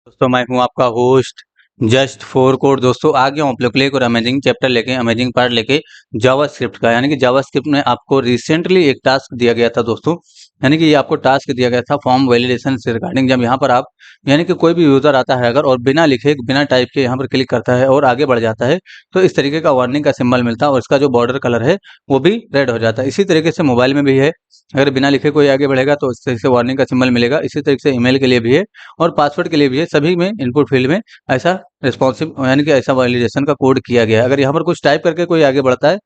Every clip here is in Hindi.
दोस्तों मैं हूं आपका होस्ट जस्ट फोर कोड। दोस्तों आ गया हूं आप लोग के लिए एक और अमेजिंग चैप्टर लेके, अमेजिंग पार्ट लेके जावास्क्रिप्ट का। यानी कि जावास्क्रिप्ट में आपको रिसेंटली एक टास्क दिया गया था दोस्तों। यानी कि ये आपको टास्क दिया गया था फॉर्म वैलिडेशन से रिगार्डिंग। जब यहाँ पर आप यानी कि कोई भी यूजर आता है अगर और बिना लिखे बिना टाइप के यहाँ पर क्लिक करता है और आगे बढ़ जाता है तो इस तरीके का वार्निंग का सिंबल मिलता है और इसका जो बॉर्डर कलर है वो भी रेड हो जाता है। इसी तरीके से मोबाइल में भी है, अगर बिना लिखे कोई आगे बढ़ेगा तो इस तरीके से वार्निंग का सिंबल मिलेगा। इसी तरीके से ईमेल के लिए भी है और पासवर्ड के लिए भी है। सभी में इनपुट फील्ड में ऐसा रिस्पॉन्सिव यानी कि ऐसा वैलिडेशन का कोड किया गया है। अगर यहाँ पर कुछ टाइप करके कोई आगे बढ़ता है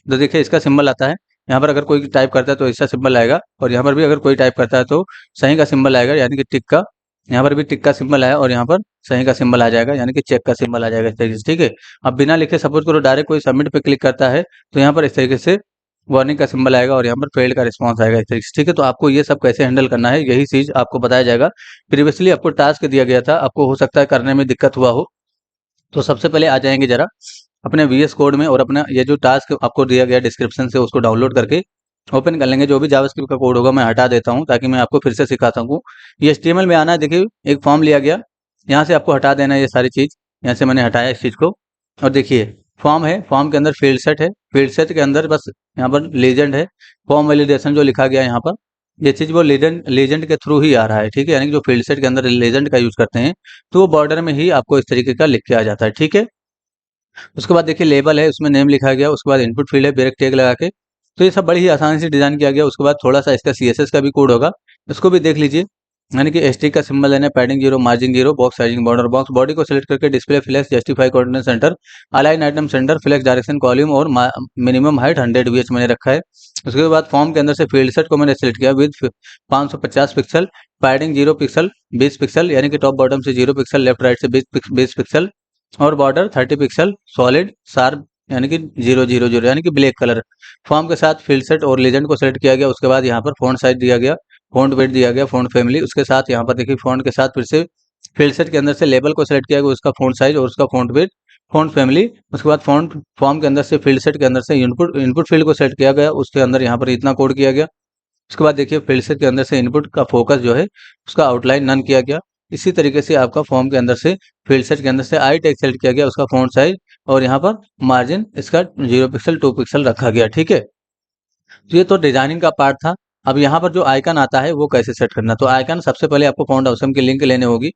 तो देखिए इसका सिंबल आता है। यहाँ पर अगर कोई टाइप करता है तो ऐसा सिंबल आएगा और यहाँ पर भी अगर कोई टाइप करता है तो सही का सिंबल आएगा, यानी कि टिक का। यहाँ पर भी टिक का सिंबल आया और यहाँ पर सही का सिंबल आ जाएगा, यानी कि चेक का सिंबल आ जाएगा इस तरीके से। ठीक है, अब बिना लिखे सपोज करो डायरेक्ट कोई सबमिट पे क्लिक करता है तो यहाँ पर इस तरीके से वार्निंग का सिंबल आएगा और यहाँ पर फेल्ड का रिस्पांस आएगा इस तरीके से। ठीक है, तो आपको ये सब कैसे हैंडल करना है यही चीज आपको बताया जाएगा। प्रीवियसली आपको टास्क दिया गया था, आपको हो सकता है करने में दिक्कत हुआ हो। तो सबसे पहले आ जाएंगे जरा अपने वीएस कोड में और अपना ये जो टास्क आपको दिया गया डिस्क्रिप्शन से उसको डाउनलोड करके ओपन कर लेंगे। जो भी जावास्क्रिप्ट का कोड होगा मैं हटा देता हूँ ताकि मैं आपको फिर से सिखा सकूँ। ये एचटीएमएल में आना है, देखिए एक फॉर्म लिया गया, यहाँ से आपको हटा देना है ये सारी चीज़। यहाँ से मैंने हटाया इस चीज़ को और देखिए फॉर्म है, फॉर्म के अंदर फील्ड सेट है, फील्ड सेट के अंदर बस यहाँ पर लीजेंड है। फॉर्म वैलिडेशन जो लिखा गया है यहाँ पर ये चीज़ वो लीजेंड लीजेंड के थ्रू ही आ रहा है। ठीक है, यानी कि जो फील्ड सेट के अंदर लीजेंड का यूज करते हैं तो वो बॉर्डर में ही आपको इस तरीके का लिख के आ जाता है। ठीक है, उसके बाद देखिए लेबल है, उसमें नेम लिखा गया। उसके बाद इनपुट फील्ड है ब्रेक टैग लगा के। तो ये सब बड़ी ही आसानी से डिजाइन किया गया। उसके बाद थोड़ा सा इसका सीएसएस का भी कोड होगा, इसको भी देख लीजिए। यानी कि एसटी का सिंबल लेना है, padding zero, margin zero, box sizing border box, body को सिलेक्ट करके display flex, justify coordinate centre, align item centre, flex direction column और मिनिमम हाइट 100 वीएच मैंने रखा है। उसके बाद फॉर्म के अंदर से फील्ड सेट को मैंने सिलेक्ट किया with 550 pixel, padding 0 pixel 20 pixel, यानी कि टॉप बॉटम से 0 पिक्सल, लेफ्ट राइट से 20 पिक्सल और बॉर्डर 30 पिक्सल सॉलिड शार्प, यानी कि 000 यानी कि ब्लैक कलर। फॉर्म के साथ फील्ड सेट और लेजेंड को सेलेक्ट किया गया। उसके बाद यहाँ पर फ़ॉन्ट साइज दिया गया, फ़ॉन्ट वेट दिया गया, फ़ॉन्ट फैमिली। उसके साथ यहाँ पर देखिए फ़ॉन्ट के साथ फिर से फील्ड सेट के अंदर से लेबल को सेलेक्ट किया गया, उसका फ़ॉन्ट साइज और उसका फ़ॉन्ट वेट, फ़ॉन्ट फैमिली। उसके बाद फ़ॉन्ट फॉर्म के अंदर से फील्ड सेट के अंदर से इनपुट इनपुट फील्ड को सेलेक्ट किया गया, उसके अंदर यहाँ पर इतना कोड किया गया। उसके बाद देखिए फील्ड सेट के अंदर से इनपुट का फोकस जो है उसका आउटलाइन नन किया गया। इसी तरीके से आपका फॉर्म के अंदर से फील्ड सेट के अंदर से आई टेक्स्ट सेलेक्ट किया गया, उसका फॉन्ट साइज और यहाँ पर मार्जिन इसका 0 पिक्सल 2 पिक्सल रखा गया। ठीक है, तो ये तो डिजाइनिंग का पार्ट था। अब यहाँ पर जो आइकन आता है वो कैसे सेट करना, तो आइकन सबसे पहले आपको फाउंड ऑप्शन की लिंक लेने होगी।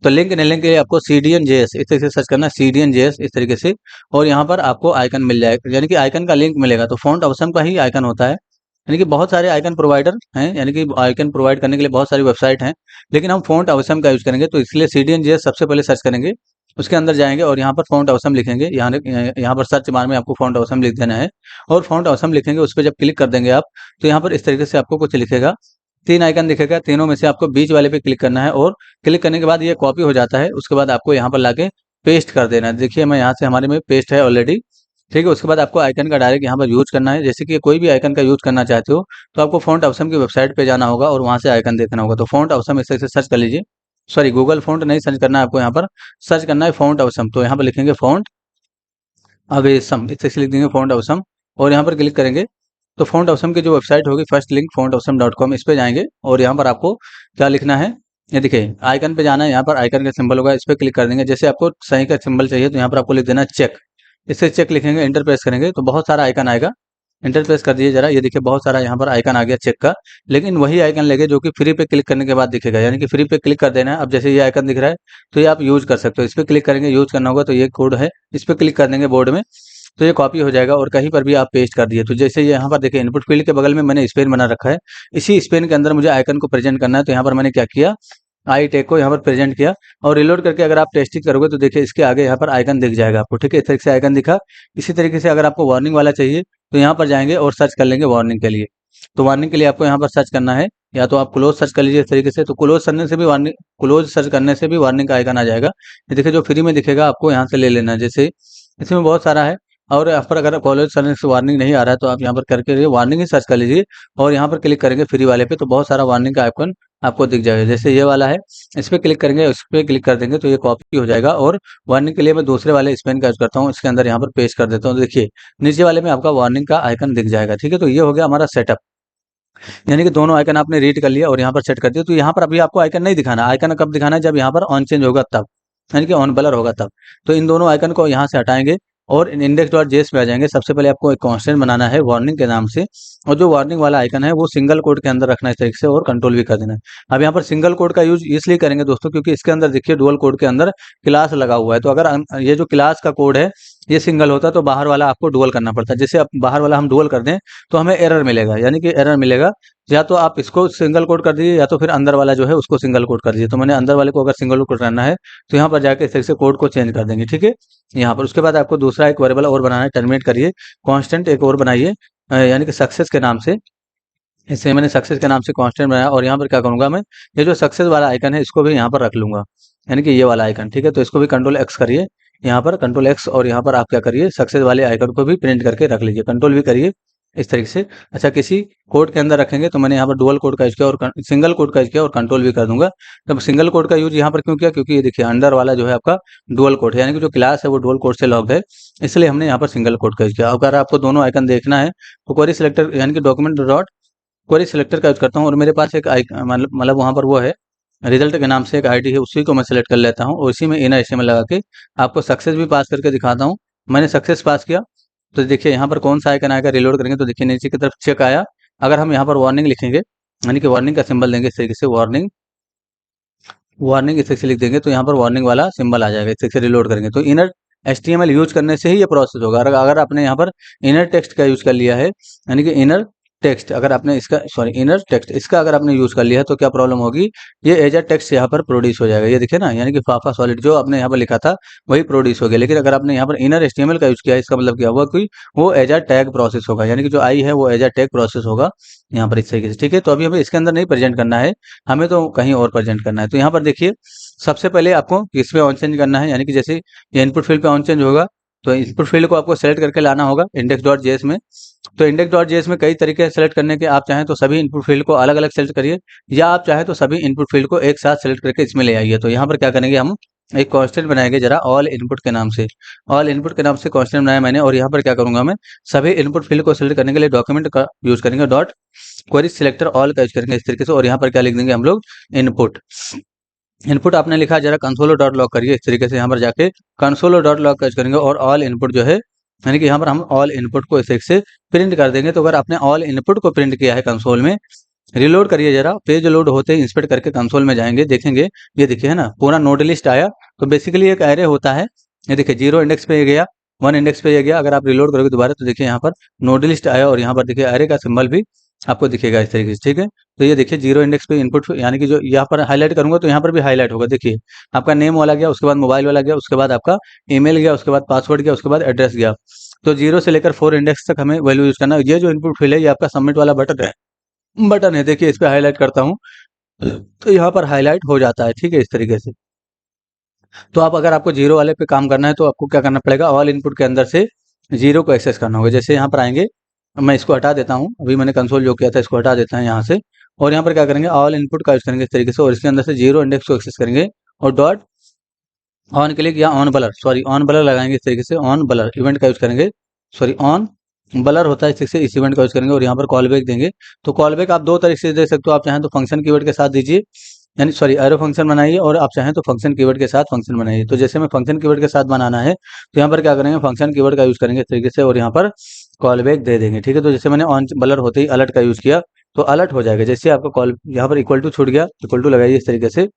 तो लिंक लेने के लिए आपको सीडीएन जेएस इस तरीके से सर्च करना है, सीडीएन जेएस इस तरीके से, और यहाँ पर आपको आइकन मिल जाएगा, यानी कि आइकन का लिंक मिलेगा। तो फॉन्ट ऑप्शन का ही आइकन होता है, यानी कि बहुत सारे आइकन प्रोवाइडर हैं, यानी कि आइकन प्रोवाइड करने के लिए बहुत सारी वेबसाइट हैं, लेकिन हम फॉन्ट ऑप्शन का यूज करेंगे तो इसलिए सीडीएन जेएस सबसे पहले सर्च करेंगे। उसके अंदर जाएंगे और यहाँ पर फॉन्ट ऑप्शन लिखेंगे, यहाँ पर सर्च बार में आपको फॉन्ट ऑप्शन लिख देना है और फॉन्ट ऑप्शन लिखेंगे। उस पर जब क्लिक कर देंगे आप तो यहाँ पर इस तरीके से आपको कुछ लिखेगा, तीन आइकन दिखेगा, तीनों में से आपको बीच वाले पे क्लिक करना है और क्लिक करने के बाद ये कॉपी हो जाता है। उसके बाद आपको यहाँ पर लाके पेस्ट कर देना है। देखिए मैं यहाँ से हमारे में पेस्ट है ऑलरेडी। ठीक है, उसके बाद आपको आइकन का डायरेक्ट यहाँ पर यूज करना है। जैसे कि कोई भी आइकन का यूज करना चाहते हो तो आपको फॉन्ट ऑप्शन की वेबसाइट पे जाना होगा और वहाँ से आइकन देखना होगा। तो फॉन्ट ऑप्शन इस तरह से सर्च कर लीजिए, सॉरी गूगल फॉन्ट नहीं सर्च करना है आपको, यहाँ पर सर्च करना है फॉन्ट ऑप्शन। तो यहाँ पर लिखेंगे फॉन्ट अवेसम, इस तरह से लिख देंगे फॉन्ट ऑप्शन और यहाँ पर क्लिक करेंगे तो फॉन्ट ऑप्शन की जो वेबसाइट होगी फर्स्ट लिंक fontawesome.com, इस पे जाएंगे और यहाँ पर आपको क्या लिखना है, ये देखिए आइकन पे जाना है। यहाँ पर आइकन का सिंबल होगा, इस पे क्लिक कर देंगे। जैसे आपको सही का सिंबल चाहिए तो यहाँ पर आपको लिख देना चेक, इससे चेक लिखेंगे, इंटर प्रेस करेंगे तो बहुत सारा आइकन आएगा। इंटर प्रेस कर दीजिए जरा, ये देखिए बहुत सारा यहाँ पर आइकन आ गया चेक का, लेकिन वही आइकन लेंगे जो कि फ्री पे क्लिक करने के बाद दिखेगा, यानी कि फ्री पे क्लिक कर देना है। अब जैसे ये आइकन दिख रहा है तो ये आप यूज कर सकते हो, इस पे क्लिक करेंगे, यूज करना होगा तो ये कोड है, इस पे क्लिक कर देंगे बोर्ड में तो ये कॉपी हो जाएगा और कहीं पर भी आप पेस्ट कर दिए। तो जैसे ये यहाँ पर देखिए इनपुट फील्ड के बगल में मैंने स्पेन बना रखा है, इसी स्पेन के अंदर मुझे आइकन को प्रेजेंट करना है। तो यहाँ पर मैंने क्या किया, आई टेक को यहाँ पर प्रेजेंट किया और रिलोड करके अगर आप टेस्टिंग करोगे तो देखिए इसके आगे यहाँ पर आइकन दिख जाएगा आपको। ठीक है, इस तरीके से आइकन दिखा। इसी तरीके से अगर आपको वार्निंग वाला चाहिए तो यहाँ पर जाएंगे और सर्च कर लेंगे वार्निंग के लिए। तो वार्निंग के लिए आपको यहाँ पर सर्च करना है, या तो आप क्लोज सर्च कर लीजिए इस तरीके से। तो क्लोज करने से भी वार्निंग, क्लोज सर्च करने से भी वार्निंग का आइकन आ जाएगा। ये देखिए जो फ्री में दिखेगा आपको यहाँ से ले लेना है, जैसे इसमें बहुत सारा है। और यहाँ पर अगर कॉलेज सर्विस से वार्निंग नहीं आ रहा है तो आप यहाँ पर करके वार्निंग ही सर्च कर लीजिए और यहाँ पर क्लिक करेंगे फ्री वाले पे तो बहुत सारा वार्निंग का आइकन आपको दिख जाएगा। जैसे ये वाला है, इस पे क्लिक करेंगे, इस पे क्लिक कर देंगे तो ये कॉपी हो जाएगा। और वार्निंग के लिए मैं दूसरे वाले स्पेन का यूज करता हूँ, इसके अंदर यहाँ पर पेस्ट कर देता हूँ। देखिए नीचे वाले में आपका वार्निंग का आइकन दिख जाएगा। ठीक है, तो ये हो गया हमारा सेटअप। यानी कि दोनों आइकन आपने रीड कर लिया और यहाँ पर सेट कर दिया। तो यहाँ पर अभी आपको आइकन नहीं दिखाना, आइकन कब दिखाना है, जब यहाँ पर ऑन चेंज होगा तब, यानी कि ऑन ब्लर होगा तब। तो इन दोनों आइकन को यहाँ से हटाएंगे और इंडेक्स डॉट जेएस पे आ जाएंगे। सबसे पहले आपको एक कांस्टेंट बनाना है वार्निंग के नाम से, और जो वार्निंग वाला आइकन है वो सिंगल कोड के अंदर रखना है इस तरीके से, और कंट्रोल भी कर देना है। अब यहाँ पर सिंगल कोड का यूज इसलिए करेंगे दोस्तों, क्योंकि इसके अंदर देखिए डुअल कोड के अंदर क्लास लगा हुआ है। तो अगर ये जो क्लास का कोड है ये सिंगल होता तो बाहर वाला आपको डुअल करना पड़ता है। जैसे अब बाहर वाला हम डुअल कर दें तो हमें एरर मिलेगा, यानी कि एरर मिलेगा, या तो आप इसको सिंगल कोड कर दीजिए या तो फिर अंदर वाला जो है उसको सिंगल कोड कर दीजिए। तो मैंने अंदर वाले को अगर सिंगल कोड करना है तो यहाँ पर जाके इस तरह से कोड को चेंज कर देंगे, ठीक है। यहाँ पर उसके बाद आपको दूसरा एक वेरिएबल और बनाना है, टर्मिनेट करिए, कांस्टेंट एक और बनाइए, यानी कि सक्सेस के नाम से। इसे मैंने सक्सेस के नाम से कांस्टेंट बनाया, और यहाँ पर क्या करूंगा मैं, ये जो सक्सेस वाला आइकन है इसको भी यहाँ पर रख लूंगा, यानी कि ये वाला आइकन, ठीक है। तो इसको भी कंट्रोल एक्स करिए, यहाँ पर कंट्रोल एक्स, और यहाँ पर आप क्या करिए, सक्सेस वाले आइकन को भी प्रिंट करके रख लीजिए, कंट्रोल भी करिए इस तरीके से। अच्छा, किसी कोड के अंदर रखेंगे तो मैंने यहाँ पर डुअल कोड का यूज किया और सिंगल कोड का यूज किया, और कंट्रोल भी कर दूंगा। तब सिंगल कोड का यूज यहाँ पर क्यों किया, क्योंकि ये देखिए अंडर वाला जो है आपका डुअल कोड है, यानी कि जो क्लास है वो डुअल कोड से लॉक्ड है, इसलिए हमने यहाँ पर सिंगल कोड का यूज किया। अगर आपको दोनों आइकन देखना है तो क्वेरी सिलेक्टर यानी कि डॉक्यूमेंट डॉट क्वेरी सिलेक्टर का यूज करता हूँ, और मेरे पास एक मतलब वहाँ पर वो है, रिजल्ट के नाम से एक आईडी है, उसी को मैं सेलेक्ट कर लेता हूँ, और उसी में इनर एचटीएमएल लगा के आपको सक्सेस भी पास करके दिखाता हूँ। मैंने सक्सेस पास किया तो देखिए यहाँ पर कौन सा आइकन आएगा, रिलोड करेंगे तो देखिए नीचे की तरफ चेक आया। अगर हम यहाँ पर वार्निंग लिखेंगे, यानी कि वार्निंग का सिंबल देंगे इस तरीके से, वार्निंग, वार्निंग इस तरीके से लिख देंगे तो यहाँ पर वार्निंग वाला सिंबल आ जाएगा। इस तरीके से रिलोड करेंगे तो इनर एचटीएमएल यूज करने से ही ये प्रोसेस होगा। अगर आपने यहाँ पर इनर टेक्स्ट का यूज कर लिया है, यानी कि इनर टेक्स्ट, अगर आपने इसका सॉरी इनर टेक्स्ट इसका अगर आपने यूज कर लिया है तो क्या प्रॉब्लम होगी, ये एज अ टेक्स्ट यहाँ पर प्रोड्यूस हो जाएगा। ये देखिए ना, यानी कि फाफा सॉलिड जो आपने यहाँ पर लिखा था वही प्रोड्यूस हो गया। लेकिन अगर आपने यहाँ पर इनर एचटीएमएल का यूज किया है, इसका मतलब क्या हुआ कि वो एज अ टैग प्रोसेस होगा, यानी कि जो आई है वो एज अ टैग प्रोसेस होगा यहाँ पर इस तरीके से, ठीक है। तो अभी हमें इसके अंदर नहीं प्रेजेंट करना है, हमें तो कहीं और प्रेजेंट करना है। तो यहाँ पर देखिए सबसे पहले आपको किस पे ऑन चेंज करना है, यानी कि जैसे ये इनपुट फील्ड पे ऑन चेंज होगा तो इनपुट फील्ड को आपको सेलेक्ट करके लाना होगा इंडेक्स डॉट जेएस में। तो इंडेक्स डॉट जेएस में कई तरीके हैं सेलेक्ट करने के, आप चाहें तो सभी इनपुट फील्ड को अलग अलग सेलेक्ट करिए, या आप चाहें तो सभी इनपुट फील्ड को एक साथ सेलेक्ट करके इसमें ले आइए। तो यहाँ पर क्या करेंगे, हम एक कांस्टेंट बनाएंगे जरा ऑल इनपुट के नाम से, ऑल इनपुट के नाम से कांस्टेंट बनाया मैंने, और यहाँ पर क्या करूंगा मैं, सभी इनपुट फील्ड को सेलेक्ट करने के लिए डॉक्यूमेंट का यूज करेंगे, डॉट क्वेरी सिलेक्टर ऑल का यूज करेंगे इस तरीके से, और यहाँ पर क्या लिख देंगे हम लोग, इनपुट। इनपुट आपने लिखा जरा कंसोल डॉट लॉग करिए इस तरीके से, यहाँ पर जाके कंसोल डॉट लॉग का यूज करेंगे, और ऑल इनपुट जो है, यानी कि यहाँ पर हम ऑल इनपुट को इस तरीके से प्रिंट कर देंगे। तो अगर आपने ऑल इनपुट को प्रिंट किया है कंसोल में, रिलोड करिए जरा, पेज लोड होते ही इंस्पेक्ट करके कंसोल में जाएंगे, देखेंगे ये देखिए है ना पूरा नोड लिस्ट आया। तो बेसिकली एक एरे होता है, ये देखिए 0 इंडेक्स पे ये गया, 1 इंडेक्स पे ये गया। अगर आप रिलोड करोगे दोबारा तो देखिए यहाँ पर नोड लिस्ट आया, और यहाँ पर देखिए एरे का सिंबल भी आपको दिखेगा इस तरीके से, ठीक है। तो ये देखिए 0 इंडेक्स पे इनपुट, यानी कि जो यहाँ पर हाईलाइट करूंगा तो यहाँ पर भी हाईलाइट होगा, देखिए आपका नेम वाला गया, उसके बाद मोबाइल वाला गया, उसके बाद आपका ईमेल गया, उसके बाद पासवर्ड गया, उसके बाद एड्रेस गया। तो 0 से लेकर 4 इंडेक्स तक हमें वैल्यू यूज करना है। ये जो इनपुट फील्ड है ये आपका सबमिट वाला बटन है, देखिए इस पे हाईलाइट करता हूँ तो यहाँ पर हाईलाइट हो जाता है, ठीक है, इस तरीके से। तो आप अगर आपको 0 वाले पे काम करना है तो आपको क्या करना पड़ेगा, ऑल इनपुट के अंदर से 0 को एक्सेस करना होगा। जैसे यहाँ पर आएंगे, मैं इसको हटा देता हूँ, अभी मैंने कंसोल जो किया था इसको हटा देता है यहाँ से, और यहाँ पर क्या करेंगे, ऑल इनपुट का यूज करेंगे इस तरीके से, और इसके अंदर से 0 इंडेक्स को एक्सेस करेंगे, और डॉट ऑन क्लिक या on blur, sorry on blur लगाएंगे इस तरीके से, ऑन ब्लर इवेंट का यूज करेंगे, सॉरी ऑन ब्लर होता है इस तरीके से, इस इवेंट का यूज करेंगे, और यहाँ पर कॉल बैक देंगे। तो कॉल बैक आप दो तरीके से दे सकते हो, आप चाहें तो फंक्शन कीवर्ड के साथ दीजिए, यानी सॉरी एरो फंक्शन बनाइए, और आप चाहें तो फंक्शन कीवर्ड के साथ फंक्शन बनाइए। तो जैसे मैं फंक्शन कीवर्ड के साथ बनाना है तो यहाँ पर क्या करेंगे, फंक्शन कीवर्ड का यूज करेंगे इस तरीके से, और यहाँ पर कॉल बैक दे देंगे, ठीक है। तो जैसे मैंने ऑन ब्लर होते ही अलर्ट का यूज किया तो अलर्ट हो जाएगा। जैसे आपका कॉल यहाँ पर इक्वल टू छूट गया, इक्वल टू लगाइए इस तरीके से,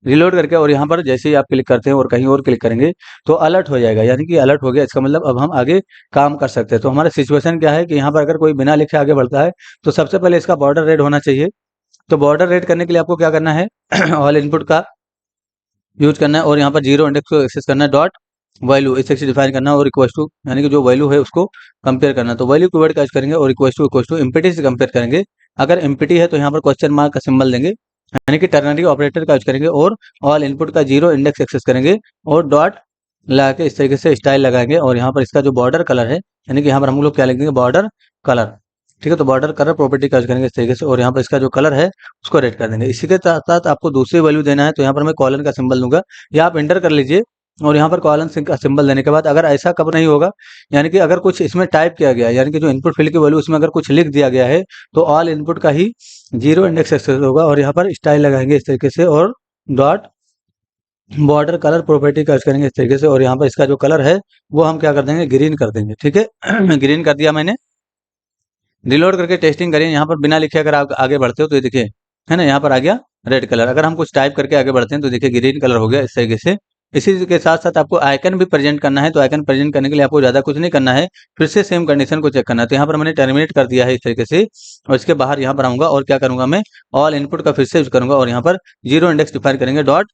रिलोड करके, और यहाँ पर जैसे ही आप क्लिक करते हैं और कहीं और क्लिक करेंगे तो अलर्ट हो जाएगा, यानी कि अलर्ट हो गया, इसका मतलब अब हम आगे काम कर सकते हैं। तो हमारा सिचुएशन क्या है कि यहाँ पर अगर कोई बिना लिखे आगे बढ़ता है तो सबसे पहले इसका बॉर्डर रेड होना चाहिए। तो बॉर्डर रेड करने के लिए आपको क्या करना है, ऑल इनपुट का यूज करना है, और यहाँ पर 0 इंडेक्स को एक्सेस करना है, डॉट वैल्यू इस से डिफाइन करना है, और इक्वल टू यानी कि जो वैल्यू है उसको कंपेयर करना है। तो वैल्यू कीवर्ड का यूज करेंगे, और इक्वल टू एम्प्टी से कंपेयर करेंगे। अगर एम्प्टी है तो यहाँ पर क्वेश्चन मार्क का सिंबल देंगे, यानी कि टर्नरी ऑपरेटर का यूज करेंगे, और ऑल इनपुट का 0 इंडेक्स एक्सेस करेंगे, और डॉट लगा के इस तरीके से स्टाइल लगाएंगे, और यहाँ पर इसका जो बॉर्डर कलर है, यानी कि यहाँ पर हम लोग क्या लिख देंगे, बॉर्डर कलर, ठीक है। तो बॉर्डर कलर प्रॉपर्टी का यूज करेंगे इस तरीके से, और यहाँ पर इसका जो कलर है उसको रेड कर देंगे। इसी के साथ साथ आपको दूसरी वैल्यू देना है, तो यहाँ पर मैं कॉलन का सिंबल दूंगा, या आप एंटर कर लीजिए, और यहाँ पर कॉलन का सिंबल देने के बाद अगर ऐसा कब नहीं होगा, यानी कि अगर कुछ इसमें टाइप किया गया है, यानी कि जो इनपुट फील्ड की वैल्यू उसमें अगर कुछ लिख दिया गया है, तो ऑल इनपुट का ही जीरो इंडेक्स एक्सेस होगा। और यहाँ पर स्टाइल लगाएंगे इस तरीके से, और डॉट बॉर्डर कलर प्रॉपर्टी का यूज करेंगे इस तरीके से, और यहाँ पर इसका जो कलर है वो हम क्या कर देंगे, ग्रीन कर देंगे। ठीक है ग्रीन कर दिया मैंने। रिलोड करके टेस्टिंग करिए। यहाँ पर बिना लिखे अगर आप आगे बढ़ते हो तो ये देखिए, है ना, यहाँ पर आ गया रेड कलर। अगर हम कुछ टाइप करके आगे बढ़ते हैं तो देखिए ग्रीन कलर हो गया इस तरीके से। इसी के साथ साथ आपको आइकन भी प्रेजेंट करना है, तो आइकन प्रेजेंट करने के लिए आपको ज़्यादा कुछ नहीं करना है, फिर से सेम कंडीशन को चेक करना है। तो यहाँ पर मैंने टर्मिनेट कर दिया है इस तरीके से, और इसके बाहर यहाँ पर आऊँगा और क्या करूँगा, मैं ऑल इनपुट का फिर से यूज करूँगा, और यहाँ पर जीरो इंडेक्स डिफाइन करेंगे। डॉट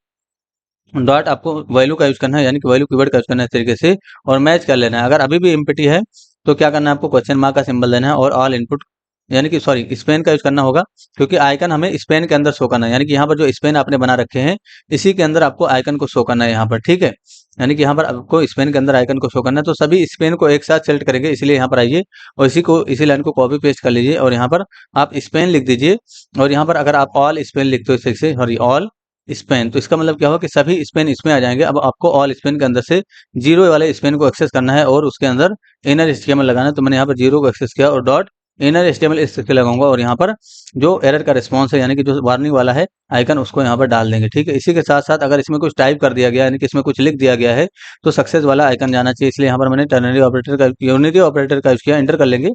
डॉट आपको वैल्यू का यूज करना है, यानी कि वैल्यू कीवर्ड का यूज करना है इस तरीके से, और मैच कर लेना है। अगर अभी भी एम्प्टी है तो क्या करना है, आपको क्वेश्चन मार्क का सिंबल देना है, और ऑल इनपुट यानी कि सॉरी स्पेन का यूज करना होगा, क्योंकि आइकन हमें स्पेन के अंदर शो करना है, यानी कि यहाँ पर जो स्पेन आपने बना रखे हैं इसी के अंदर आपको आइकन को शो करना है यहाँ पर। ठीक है, यानी कि यहाँ पर आपको स्पेन के अंदर आइकन को शो करना है, तो सभी स्पेन को एक साथ सेलेक्ट करेंगे, इसलिए यहाँ पर आइए और इसी लाइन को कॉपी पेस्ट कर लीजिए, और यहाँ पर आप स्पेन लिख दीजिए। और यहाँ पर अगर आप ऑल स्पेन लिखते हो इस तरीके से, सॉरी ऑल स्पेन, तो इसका मतलब क्या होगा कि सभी स्पेन इसमें आ जाएंगे। अब आपको ऑल स्पेन के अंदर से जीरो वाले स्पेन को एक्सेस करना है, और उसके अंदर इनर एचटीएमएल लगाना है। तो मैंने यहाँ पर जीरो को एक्सेस किया और डॉट इनर एचटीएमएल इस तरीके लगाऊंगा, और यहाँ पर जो एरर का रिस्पॉन्स है, यानी कि जो वार्निंग वाला है आइकन, उसको यहाँ पर डाल देंगे। ठीक है, इसी के साथ साथ अगर इसमें कुछ टाइप कर दिया गया, यानी कि इसमें कुछ लिख दिया गया है, तो सक्सेस वाला आइकन जाना चाहिए, इसलिए यहाँ पर मैंने टर्नरी ऑपरेटर का यूनिरी ऑपरेटर का यूज किया। एंटर कर लेंगे,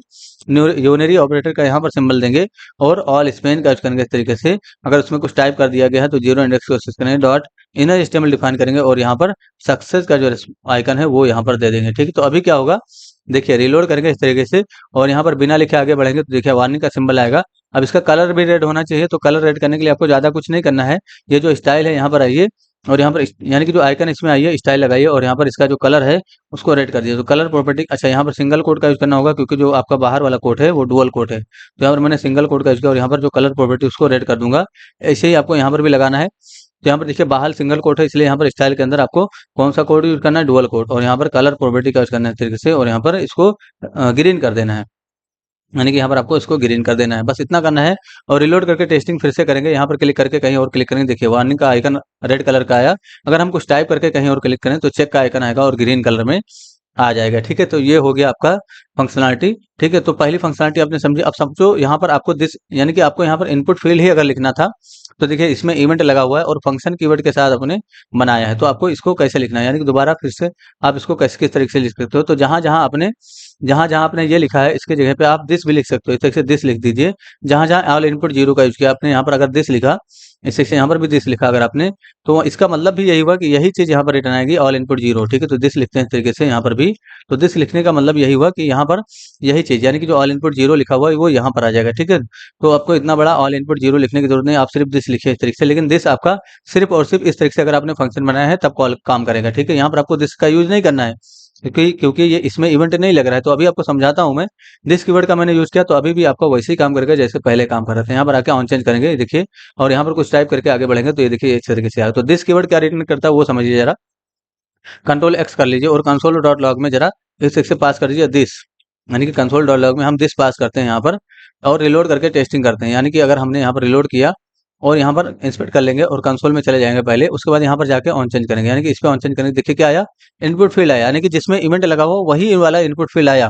यूनिरी ऑपरेटर का यहाँ पर सिंबल देंगे, और ऑल स्पेन का यूज करेंगे इस तरीके से। अगर उसमें कुछ टाइप कर दिया गया है तो जीरो इंडेक्स को एक्सेस करेंगे, डॉट इनर एचटीएमएल डिफाइन करेंगे, और यहाँ पर सक्सेस का जो आइकन है वो यहाँ पर दे देंगे। ठीक है, तो अभी क्या होगा, देखिए रिलोड करेंगे इस तरीके से, और यहाँ पर बिना लिखे आगे बढ़ेंगे तो देखिए वार्निंग का सिंबल आएगा। अब इसका कलर भी रेड होना चाहिए, तो कलर रेड करने के लिए आपको ज़्यादा कुछ नहीं करना है। ये जो स्टाइल है यहाँ पर आइए, और यहाँ पर यानी कि जो आइकन इसमें आइए, स्टाइल लगाइए, और यहाँ पर इसका जो कलर है उसको रेड कर दिए। तो कलर प्रॉपर्टी, अच्छा यहाँ पर सिंगल कोड का यूज करना होगा, क्योंकि जो आपका बाहर वाला कोड है वो डुअल कोड है। तो यहाँ पर मैंने सिंगल कोड का यूज किया, और यहाँ पर जो कलर प्रॉपर्टी उसको रेड कर दूंगा। ऐसे ही आपको यहाँ पर भी लगाना है। तो यहाँ पर देखिए बाहर सिंगल कोड है, इसलिए यहाँ पर स्टाइल के अंदर आपको कौन सा कोड यूज करना है, डुअल कोड, और यहाँ पर कलर प्रॉपर्टी का यूज करना है इस तरीके से, और यहाँ पर इसको ग्रीन कर देना है, यानी कि यहाँ पर आपको इसको ग्रीन कर देना है, बस इतना करना है। और रिलोड करके टेस्टिंग फिर से करेंगे, यहाँ पर क्लिक करके कहीं और क्लिक करेंगे, देखिए वार्निंग का आइकन रेड कलर का आया। अगर हम कुछ टाइप करके कहीं और क्लिक करें तो चेक का आइकन आएगा और ग्रीन कलर में आ जाएगा। ठीक है, तो ये हो गया आपका फंक्शनलिटी। ठीक है, तो पहली फंक्शनलिटी आपने समझी। अब समझो यहाँ पर आपको दिस, यानी कि आपको यहाँ पर इनपुट फील्ड ही अगर लिखना था, तो देखिए इसमें इवेंट लगा हुआ है और फंक्शन कीवर्ड के साथ आपने बनाया है, तो आपको इसको कैसे लिखना है, यानी कि दोबारा फिर से आप इसको कैसे किस तरीके से लिख सकते हो। तो जहां जहां आपने ये लिखा है इसके जगह पे आप दिस भी लिख सकते हो, इस तरीके से दिस लिख दीजिए। जहां जहां ऑल इनपुट जीरो का यूज किया आपने, यहाँ पर अगर दिस लिखा, इस तरीके से यहाँ पर भी दिस लिखा अगर आपने, तो इसका मतलब भी यही हुआ कि यही चीज यहाँ पर रिटर्न आएगी, ऑल इनपुट जीरो। ठीक है, तो दिस लिखते हैं इस तरीके से यहाँ पर भी, तो दिस लिखने का मतलब यही हुआ कि यहाँ पर यही चीज, यानी कि जो ऑल इनपुट जीरो लिखा हुआ है वो यहाँ पर आ जाएगा। ठीक है, तो आपको इतना बड़ा ऑल इनपुट जीरो लिखने की जरूरत नहीं, आप सिर्फ दिस लिखिए इस तरीके से, लेकिन दिस आपका सिर्फ और सिर्फ इस तरीके से अगर आपने फंक्शन बनाया है तब कॉल काम करेगा। ठीक है, यहाँ पर आपको दिस का यूज नहीं करना है, क्योंकि ये इसमें इवेंट नहीं लग रहा है। तो अभी आपको समझाता हूं मैं, दिस कीवर्ड का मैंने यूज किया, तो अभी भी आपका वैसे ही काम करेगा जैसे पहले काम कर रहे थे। यहाँ पर आके ऑन चेंज करेंगे, देखिए, और यहाँ पर कुछ टाइप करके आगे बढ़ेंगे तो ये देखिए इस तरीके से आया। तो दिस कीवर्ड क्या रिटर्न करता है वो समझिए जरा। कंट्रोल एक्स कर लीजिए, और कंसोल डॉट लॉग में जरा इस तरीके से पास कर दीजिए दिस, यानी कि कंसोल डॉट लॉग में हम दिस पास करते हैं यहाँ पर, और रिलोड करके टेस्टिंग करते हैं। यानी कि अगर हमने यहाँ पर रिलोड किया और यहाँ पर इंस्पेक्ट कर लेंगे और कंसोल में चले जाएंगे पहले, उसके बाद यहाँ पर जाके ऑन चेंज करेंगे, यानी कि इस पे ऑन चेंज करेंगे, देखिए क्या आया, इनपुट फील्ड आया, यानी कि जिसमें इवेंट लगा हुआ वही वाला इनपुट फील्ड आया।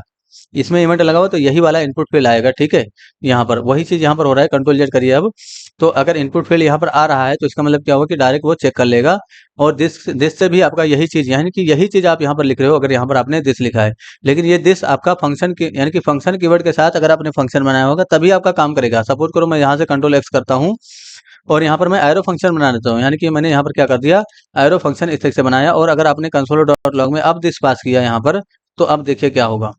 इसमें इवेंट लगा हुआ तो यही वाला इनपुट फील्ड आएगा। ठीक है, यहाँ पर वही चीज यहाँ पर हो रहा है। कंट्रोल जेड करिए अब, तो अगर इनपुट फील्ड यहाँ पर आ रहा है तो इसका मतलब क्या होगा कि डायरेक्ट वो चेक कर लेगा, और दिस से भी आपका यही चीज, यानी कि यही चीज आप यहाँ पर लिख रहे हो, अगर यहाँ पर आपने दिस लिखा है, लेकिन ये दिस आपका फंक्शन की, यानी कि फंक्शन कीवर्ड के साथ अगर आपने फंक्शन बनाया होगा तभी आपका काम करेगा। सपोज करो मैं यहाँ से कंट्रोल एक्स करता हूँ, और यहाँ पर मैं एरो फंक्शन बना देता हूँ, यानी कि मैंने यहाँ पर क्या कर दिया, एरो फंक्शन इस तरीके से बनाया, और अगर आपने कंसोल डॉट लॉग में अब दिस पास किया यहाँ पर, तो अब देखिए क्या होगा,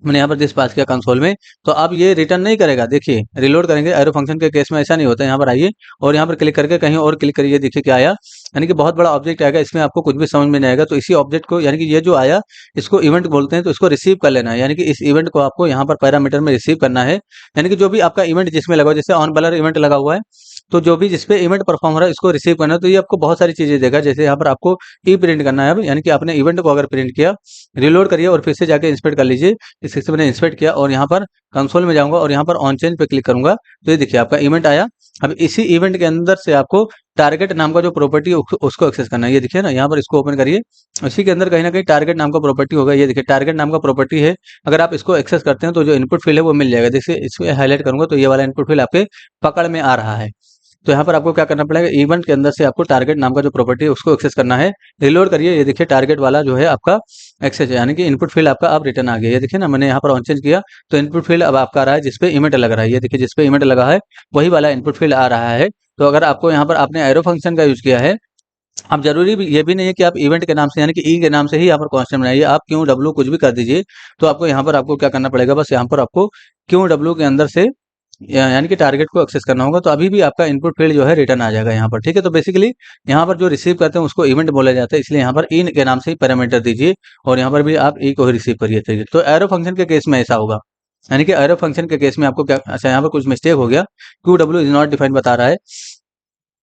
मैंने यहाँ पर दिस पास किया कंसोल में, तो अब ये रिटर्न नहीं करेगा। देखिए रिलोड करेंगे, एरो फंक्शन के केस में ऐसा नहीं होता है। यहाँ पर आइए और यहाँ पर क्लिक करके कहीं और क्लिक करिए, देखिए क्या आया, यानी कि बहुत बड़ा ऑब्जेक्ट आएगा, इसमें आपको कुछ भी समझ में नहीं आएगा। तो इसी ऑब्जेक्ट को, यानी कि ये जो आया इसको इवेंट बोलते हैं, तो इसको रिसीव कर लेना है, यानी कि इस इवेंट को आपको यहाँ पर पैरामीटर में रिसीव करना है। यानी कि जो भी आपका इवेंट जिसमें लगा हुआ, जैसे ऑन ब्लर इवेंट लगा हुआ है, तो जो भी जिसपे इवेंट परफॉर्म हो रहा है इसको रिसीव करना है। तो ये आपको बहुत सारी चीजें देगा, जैसे यहाँ पर आपको ई प्रिंट करना है अब, यानी कि आपने इवेंट को अगर प्रिंट किया, रिलोड करिए और फिर से जाके इंस्पेक्ट कर लीजिए। इस से मैंने इंस्पेक्ट किया और यहाँ पर कंसोल में जाऊंगा और यहाँ पर ऑन चेंज पे क्लिक करूंगा, तो ये देखिए आपका इवेंट आया। अब इसी इवेंट के अंदर से आपको टारगेट नाम का जो प्रॉपर्टी है उसको एक्सेस करना है। ये देखिए ना, यहाँ पर इसको ओपन करिए, उसी के अंदर कहीं ना कहीं टारगेट नाम का प्रॉपर्टी होगा। ये देखिए टारगेट नाम का प्रॉपर्टी है, अगर आप इसको एक्सेस करते हैं तो जो इनपुट फील्ड है वो मिल जाएगा। जैसे इसमें हाईलाइट करूंगा तो ये वाला इनपुट फील्ड आपके पकड़ में आ रहा है। तो यहाँ पर आपको क्या करना पड़ेगा, इवेंट के अंदर से आपको टारगेट नाम का जो प्रॉपर्टी है उसको एक्सेस करना है। रिलोड करिए, ये देखिए टारगेट वाला जो है आपका एक्सेस है, यानी कि इनपुट फील्ड आपका अब रिटर्न आ गया। ये देखिए ना, मैंने यहाँ पर ऑन चेंज किया तो इनपुट फील्ड अब आपका आ रहा है जिसपे इवेंट लग रहा है। ये देखिए जिसपे इवेंट लगा है वही वाला इनपुट फील्ड आ रहा है। तो अगर आपको यहाँ पर आपने एरो फंक्शन का यूज किया है, अब जरूरी भी ये भी नहीं है कि आप इवेंट के नाम से यानी कि ई के नाम से ही यहाँ पर कांस्टेंट बनाइए। आप क्यों डब्ल्यू कुछ भी कर दीजिए, तो आपको यहाँ पर आपको क्या करना पड़ेगा, बस यहाँ पर आपको क्यों डब्ल्यू के अंदर से यानी कि टारगेट को एक्सेस करना होगा, तो अभी भी आपका इनपुट फील्ड जो है रिटर्न आ जाएगा यहाँ पर। ठीक है, तो बेसिकली यहाँ पर जो रिसीव करते हैं उसको इवेंट बोला जाता है, इसलिए यहाँ पर इन के नाम से ही पैरामीटर दीजिए और यहाँ पर भी आप ई को ही रिसीव करिए। ठीक है, तो एरो फंक्शन के केस में ऐसा होगा, यानी कि एरो फंक्शन के केस में आपको क्या, अच्छा यहाँ पर कुछ मिस्टेक हो गया, Q W is not defined बता रहा है।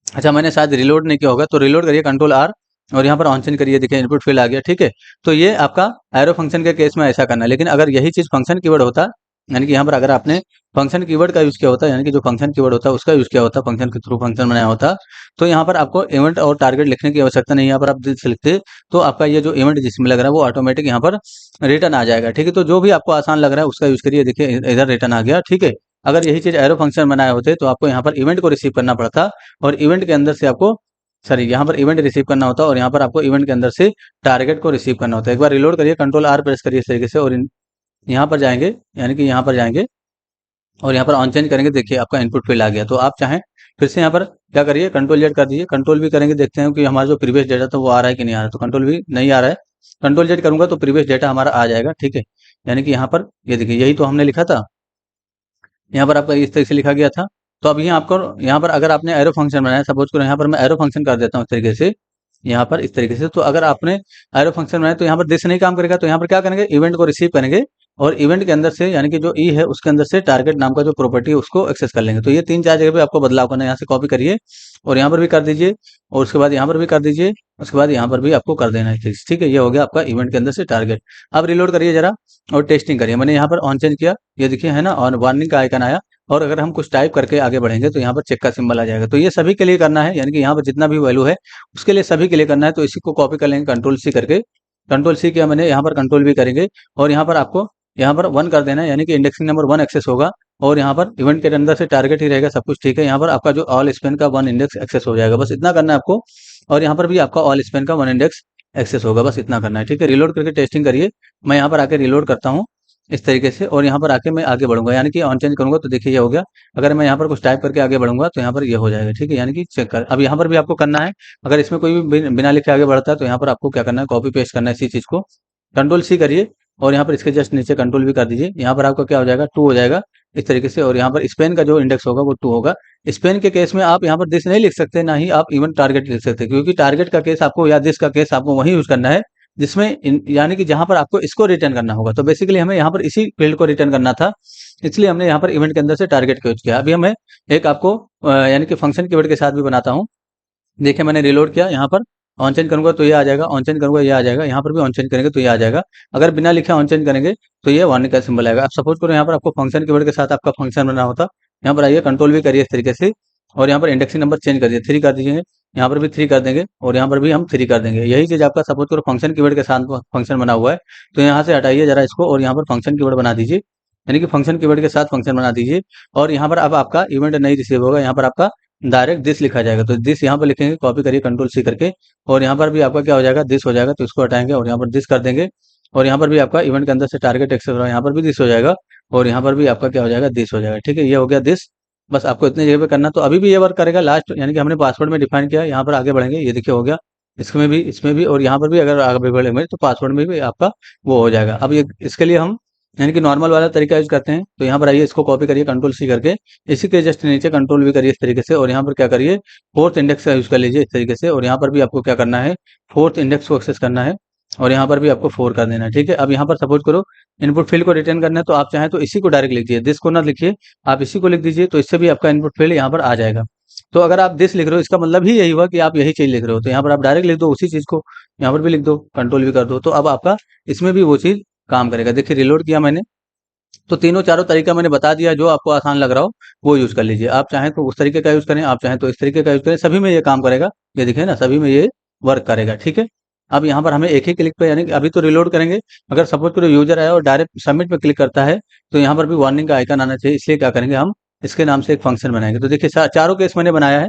अच्छा मैंने शायद रिलोड नहीं किया होगा, तो रिलोड करिए कंट्रोल आर और यहाँ पर ऑन चेंज करिए, देखिए इनपुट फील्ड आ गया। ठीक है, तो ये आपका एरो फंक्शन के केस में ऐसा करना है। लेकिन अगर यही चीज फंक्शन कीवर्ड होता, यानी कि यहाँ पर अगर आपने फंक्शन कीवर्ड का यूज किया होता, यानी कि जो फंक्शन कीवर्ड होता है उसका यूज किया होता, फंक्शन के थ्रू फंक्शन बनाया होता, तो यहाँ पर आपको इवेंट और टारगेट लिखने की आवश्यकता नहीं है। यहाँ पर आप दिस लिखते तो आपका ये जो इवेंट जिसमें लग रहा है वो ऑटोमेटिक यहाँ पर रिटर्न आ जाएगा। ठीक है, तो जो भी आपको आसान लग रहा है उसका यूज करिए। देखिए इधर रिटर्न आ गया। ठीक है, अगर यही चीज एरो फंक्शन बनाए होते तो आपको यहाँ पर इवेंट को रिसीव करना पड़ता और इवेंट के अंदर से आपको, सॉरी यहाँ पर इवेंट रिसीव करना होता और यहाँ पर आपको इवेंट के अंदर से टारगेट को रिसीव करना होता है। एक बार रिलोड करिए, कंट्रोल आर प्रेस करिए इस तरीके से और यहाँ पर जाएंगे, यानी कि यहाँ पर जाएंगे और यहाँ पर ऑन चेंज करेंगे, देखिए आपका इनपुट फील्ड आ गया। तो आप चाहें फिर से यहाँ पर क्या करिए, कंट्रोल जेड कर दीजिए, कंट्रोल भी करेंगे, देखते हैं कि हमारा जो प्रीवियस डेटा था वो आ रहा है कि नहीं आ रहा है। तो कंट्रोल भी नहीं आ रहा है, कंट्रोल जेड करूंगा तो प्रीवियस डेटा हमारा आ जाएगा। ठीक है, यानी कि यहाँ पर ये देखिए यही तो हमने लिखा था, यहाँ पर आपका इस तरीके से लिखा गया था। तो अभी आपको यहाँ पर अगर आपने एरो फंक्शन बनाया, सपोज करो यहाँ पर मैं एरो फंक्शन कर देता हूँ इस तरीके से, यहाँ पर इस तरीके से, तो अगर आपने एरो फंक्शन बनाया तो यहाँ पर दिस नहीं काम करेगा, तो यहाँ पर क्या करेंगे, इवेंट को रिसीव करेंगे और इवेंट के अंदर से यानी कि जो ई है उसके अंदर से टारगेट नाम का जो प्रॉपर्टी है उसको एक्सेस कर लेंगे। तो ये 3-4 जगह पे आपको बदलाव करना है, यहाँ से कॉपी करिए और यहाँ पर भी कर दीजिए और उसके बाद यहाँ पर भी कर दीजिए, उसके बाद यहाँ पर भी आपको कर देना है। ठीक है, ये हो गया आपका इवेंट के अंदर से टारगेट। अब रिलोड करिए जरा और टेस्टिंग करिए। मैंने यहाँ पर ऑन चेंज किया, ये देखिए है ना, और वार्निंग का आइकन आया और अगर हम कुछ टाइप करके आगे बढ़ेंगे तो यहाँ पर चेक का सिंबल आ जाएगा। तो ये सभी के लिए करना है, यानी कि यहाँ पर जितना भी वैल्यू है उसके लिए सभी के लिए करना है। तो इसी को कॉपी कर लेंगे कंट्रोल सी करके, कंट्रोल सी किया मैंने, यहाँ पर कंट्रोल भी करेंगे और यहाँ पर आपको यहाँ पर 1 कर देना है, यानी कि इंडेक्सिंग नंबर 1 एक्सेस होगा और यहाँ पर इवेंट के अंदर से टारगेट ही रहेगा, सब कुछ ठीक है। यहाँ पर आपका जो ऑल स्पेन का 1 इंडेक्स एक्सेस हो जाएगा, बस इतना करना है आपको। और यहाँ पर भी आपका ऑल स्पेन का 1 इंडेक्स एक्सेस होगा, बस इतना करना है। ठीक है, रिलोड करके टेस्टिंग करिए। मैं यहाँ पर आके रिलोड करता हूँ इस तरीके से और यहाँ पर आके मैं आगे बढ़ूंगा, यानी कि ऑन चेंज करूंगा तो देखिए ये हो गया। अगर मैं यहाँ पर कुछ टाइप करके आगे बढ़ूंगा तो यहाँ पर ये हो जाएगा। ठीक है, यानी कि चेक कर, अब यहाँ पर भी आपको करना है। अगर इसमें कोई भी बिना लिखे आगे बढ़ता है तो यहाँ पर आपको क्या करना है, कॉपी पेस्ट करना है इसी चीज को, कंट्रोल सी करिए और यहाँ पर इसके जस्ट नीचे कंट्रोल भी कर दीजिए। यहाँ पर आपका क्या हो जाएगा, 2 हो जाएगा इस तरीके से और यहाँ पर स्पेन का जो इंडेक्स होगा वो 2 होगा। स्पेन के केस में आप यहाँ पर दिस नहीं लिख सकते, ना ही आप इवन टारगेट लिख सकते, क्योंकि टारगेट का केस आपको या दिस का केस आपको वही यूज करना है जिसमें यानी कि जहां पर आपको इसको रिटर्न करना होगा। तो बेसिकली हमें यहाँ पर इसी फील्ड को रिटर्न करना था, इसलिए हमने यहाँ पर इवेंट के अंदर से टारगेट का यूज किया। अभी हमें एक आपको यानी कि फंक्शन कीवर्ड के साथ भी बनाता हूँ। देखिए मैंने रिलोड किया, यहाँ पर ऑन चेंज करूंगा तो ये आ जाएगा, ऑन चेंज करूंगा ये आ जाएगा, यहाँ पर भी ऑन चेंज करेंगे तो ये आ जाएगा। अगर बिना लिखे ऑन चेंज करेंगे तो ये वार्निंग का सिंबल आएगा। अब सपोज करो यहाँ पर आपको फंक्शन कीवर्ड के साथ आपका फंक्शन बना होता, यहाँ पर आइए कंट्रोल भी करिए इस तरीके से और यहाँ पर इंडेक्सिंग नंबर चेंज कर दिए, 3 कर दीजिए, यहाँ पर भी 3 कर देंगे और यहाँ पर भी हम 3 कर देंगे। यही चीज आपका सपोज करो फंक्शन कीवर्ड के साथ फंक्शन बना हुआ है, तो यहाँ से हटाइए जरा इसको और यहाँ पर फंक्शन कीवर्ड बना दीजिए, यानी कि फंक्शन कीवर्ड के साथ फंक्शन बना दीजिए। और यहाँ पर अब आपका इवेंट नहीं रिसीव होगा, यहाँ पर आपका डायरेक्ट दिस लिखा जाएगा। तो दिस यहाँ पर लिखेंगे, कॉपी करिए कंट्रोल सी करके और यहाँ पर भी आपका क्या हो जाएगा, दिस हो जाएगा, तो इसको हटाएंगे और यहाँ पर दिस कर देंगे और यहाँ पर भी आपका इवेंट के अंदर से टारगेट एक्सेस हो रहा है, यहाँ पर भी दिस हो जाएगा और यहाँ पर भी आपका क्या हो जाएगा, दिस हो जाएगा। ठीक है, ये हो गया दिस। बस आपको इतनी जगह पे करना, तो अभी भी ये वर्क करेगा लास्ट, यानी कि हमने पासवर्ड में डिफाइन किया। यहाँ पर आगे बढ़ेंगे, ये देखिए हो गया, इसमें भी और यहाँ पर भी अगर आगे बढ़ेंगे तो पासवर्ड में भी आपका वो हो जाएगा। अब ये इसके लिए हम यानी कि नॉर्मल वाला तरीका यूज करते हैं। तो यहाँ पर आइए, इसको कॉपी करिए कंट्रोल सी करके, इसी के जस्ट नीचे कंट्रोल भी करिए इस तरीके से और यहाँ पर क्या करिए, 4th इंडेक्स का यूज कर लीजिए इस तरीके से और यहाँ पर भी आपको क्या करना है, 4th इंडेक्स को एक्सेस करना है और यहाँ पर भी आपको 4 कर देना है। ठीक है, अब यहाँ पर सपोज करो इनपुट फील्ड को रिटर्न करना है, तो आप चाहें तो इसी को डायरेक्ट लिख दीजिए, दिस को ना लिखिए, आप इसी को लिख दीजिए, तो इससे भी आपका इनपुट फील्ड यहाँ पर आ जाएगा। तो अगर आप दिस लिख रहे हो इसका मतलब ही यही हुआ कि आप यही चीज लिख रहे हो, तो यहाँ पर आप डायरेक्ट लिख दो उसी चीज को, यहाँ पर भी लिख दो, कंट्रोल भी कर दो, तो अब आपका इसमें भी वो चीज काम करेगा। देखिए रिलोड किया मैंने तो तीनों चारों तरीका मैंने बता दिया, जो आपको आसान लग रहा हो वो यूज़ कर लीजिए। आप चाहें तो उस तरीके का यूज़ करें, आप चाहें तो इस तरीके का यूज़ करें, सभी में ये काम करेगा। ये देखिए ना, सभी में ये वर्क करेगा, ठीक है। अब यहाँ पर हमें एक ही क्लिक पे, यानी कि अभी तो रिलोड करेंगे, अगर सपोज़ करो यूज़र आया और डायरेक्ट सबमिट पे क्लिक करता है, तो यहाँ पर भी वार्निंग का आइकन आना चाहिए। इसलिए क्या करेंगे, हम इसके नाम से एक फंक्शन बनाएँगे। तो देखिए चारों केस मैंने बनाया है,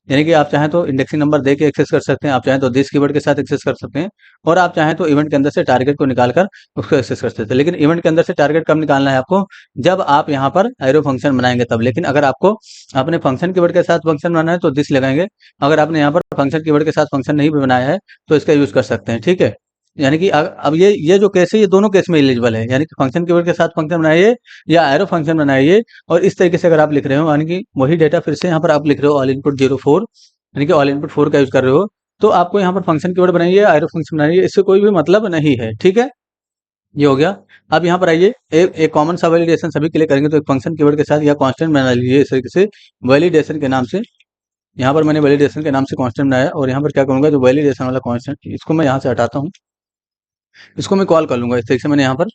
यानी कि आप चाहें तो इंडेक्सिंग नंबर दे के एक्सेस कर सकते हैं, आप चाहें तो दिस कीवर्ड के साथ एक्सेस कर सकते हैं, और आप चाहें तो इवेंट के अंदर से टारगेट को निकाल कर उसको एक्सेस कर सकते हैं। लेकिन इवेंट के अंदर से टारगेट कब निकालना है आपको, जब आप यहाँ पर एरो फंक्शन बनाएंगे तब। लेकिन अगर आपको अपने फंक्शन कीवर्ड के साथ फंक्शन बनाना है तो दिस लगाएंगे। अगर आपने यहाँ पर फंक्शन कीवर्ड के साथ फंक्शन नहीं भी बनाया है तो इसका यूज कर सकते हैं, ठीक है। यानी कि अब ये जो केस है, ये दोनों केस में एलिजिबल है, यानी कि फंक्शन कीवर्ड के साथ फंक्शन बनाइए या एरो फंक्शन बनाइए। और इस तरीके से अगर आप लिख रहे हो, यानी कि वही डेटा फिर से यहाँ पर आप लिख रहे हो ऑल इनपुट 04, यानी कि ऑल इनपुट 4 का यूज कर रहे हो, तो आपको यहाँ पर फंक्शन कीवर्ड बनाइए, एरो फंक्शन बनाइए, इससे कोई भी मतलब नहीं है, ठीक है। ये हो गया। अब यहाँ पर आइए, एक कॉमन सा वैलिडेशन सभी के लिए करेंगे, तो एक फंक्शन कीवर्ड के साथ या कांस्टेंट बना लीजिए इस तरीके से, वैलिडेशन के नाम से। यहाँ पर मैंने वैलिडेशन के नाम से कांस्टेंट बनाया, और यहाँ पर क्या करूँगा, जो वैलिडेशन वाला कांस्टेंट, इसको मैं यहाँ से हटाता हूँ, इसको मैं कॉल कर लूँगा। इस तरीके से मैंने यहाँ पर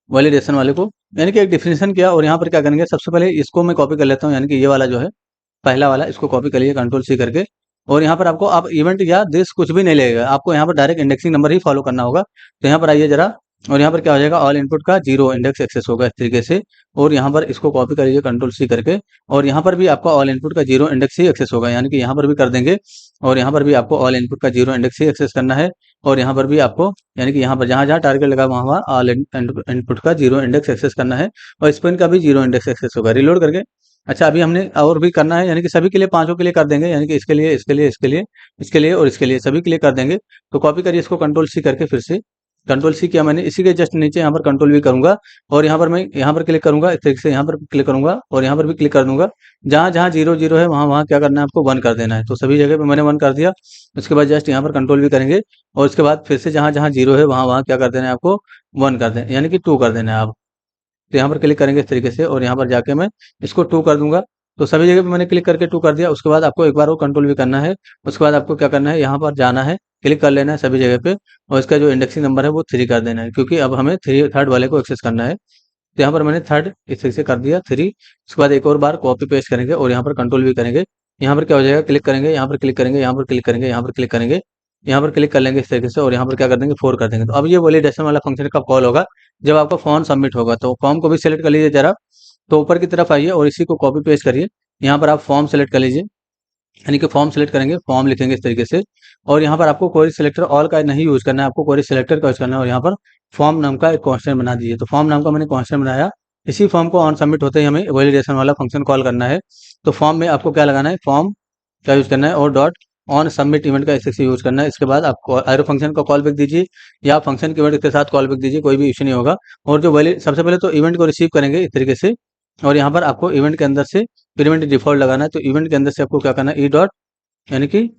वैलिडेशन वाले को, यानी कि एक डिफिनेशन किया, और यहाँ पर क्या करेंगे, सबसे पहले इसको मैं कॉपी कर लेता हूँ, यानी कि ये वाला जो है पहला वाला, इसको कॉपी कर लीजिए कंट्रोल सी करके। और यहाँ पर आपको आप इवेंट या दिस कुछ भी नहीं लगेगा, आपको यहाँ पर डायरेक्ट इंडेक्सिंग नंबर ही फॉलो करना होगा। तो यहाँ पर आइए जरा, और यहाँ पर क्या हो जाएगा, ऑल इनपुट का 0 इंडेक्स एक्सेस होगा इस तरीके से। और यहाँ पर इसको कॉपी कर लीजिए कंट्रोल सी करके, और यहाँ पर भी आपका ऑल इनपुट का 0 इंडेक्स ही एक्सेस होगा, यानी कि यहाँ पर भी कर देंगे। और यहाँ पर भी आपको ऑल इनपुट का 0 इंडेक्स ही एक्सेस करना है। और यहाँ पर भी आपको, यानी कि यहाँ पर जहाँ जहाँ टारगेट लगा वहाँ वहाँ ऑल इनपुट का 0 इंडेक्स एक्सेस करना है। और स्पिन का भी 0 इंडेक्स एक्सेस होगा, रिलोड करके। अच्छा, अभी हमने और भी करना है, यानी कि सभी के लिए, पांचों के लिए कर देंगे, यानी कि इसके लिए, इसके लिए, इसके लिए, इसके लिए और इसके लिए, सभी के लिए कर देंगे। तो कॉपी करिए इसको कंट्रोल सी करके, फिर से कंट्रोल सी किया मैंने, इसी के जस्ट नीचे यहाँ पर कंट्रोल वी करूंगा, और यहाँ पर मैं यहाँ पर क्लिक करूंगा, इस तरीके से यहाँ पर क्लिक करूंगा, और यहाँ पर भी क्लिक कर दूंगा। जहाँ जहाँ 0 0 है वहाँ वहाँ क्या करना है, आपको 1 कर देना है। तो सभी जगह पे मैंने 1 कर दिया। उसके बाद जस्ट यहाँ पर कंट्रोल वी करेंगे, और उसके बाद फिर से जहाँ जहाँ 0 है वहाँ वहाँ क्या कर देना है, आपको 1 कर देना, यानी कि 2 कर देना है आप। तो यहाँ पर क्लिक करेंगे इस तरीके से, और यहाँ पर जाके मैं इसको 2 कर दूंगा। तो सभी जगह पे मैंने क्लिक करके 2 कर दिया। उसके बाद आपको एक बार वो कंट्रोल भी करना है। उसके बाद आपको क्या करना है, यहाँ पर जाना है, क्लिक कर लेना है सभी जगह पे, और इसका जो इंडेक्सिंग नंबर है वो 3 कर देना है, क्योंकि अब हमें थर्ड वाले को एक्सेस करना है। तो यहाँ पर मैंने थर्ड इस तरीके से कर दिया 3। उसके बाद एक और बार कॉपी पेस्ट करेंगे, और यहाँ पर कंट्रोल भी करेंगे। यहाँ पर क्या हो जाएगा, क्लिक करेंगे, यहाँ पर क्लिक करेंगे, यहाँ पर क्लिक करेंगे, यहाँ पर क्लिक करेंगे, यहाँ पर क्लिक कर लेंगे इस तरीके से, और यहाँ पर क्या कर देंगे, 4 कर देंगे। तो अब ये वैलिडेशन वाला फंक्शन कब कॉल होगा, जब आपका फॉर्म सबमिट होगा। तो फॉर्म को भी सिलेक्ट कर लीजिए जरा, तो ऊपर की तरफ आइए और इसी को कॉपी पेस्ट करिए। यहाँ पर आप फॉर्म सेलेक्ट कर लीजिए, यानी कि फॉर्म सेलेक्ट करेंगे, फॉर्म लिखेंगे इस तरीके से। और यहाँ पर आपको क्वेरी सिलेक्टर ऑल का नहीं यूज करना है, आपको क्वेरी सिलेक्टर का यूज करना है। और यहाँ पर फॉर्म नाम का एक कांस्टेंट बना दीजिए। तो फॉर्म नाम का मैंने कांस्टेंट बनाया। इसी फॉर्म को ऑन सबमिट होते ही हमें वैलिडेशन वाला फंक्शन कॉल करना है। तो फॉर्म में आपको क्या लगाना है, फॉर्म का यूज करना है, और डॉट ऑन सबमिट इवेंट का इसे यूज करना है। इसके बाद आप एरो फंक्शन का कॉल बैक दीजिए, या फंक्शन के इवेंट के साथ कॉल बैक दीजिए, कोई भी इश्यू नहीं होगा। और जो वैलिड, सबसे पहले तो इवेंट को रिसीव करेंगे इस तरीके से, और यहाँ पर आपको इवेंट के अंदर से प्रिवेंट डिफॉल्ट लगाना है। तो इवेंट के अंदर से आपको क्या करना है, ई डॉट, यानी कि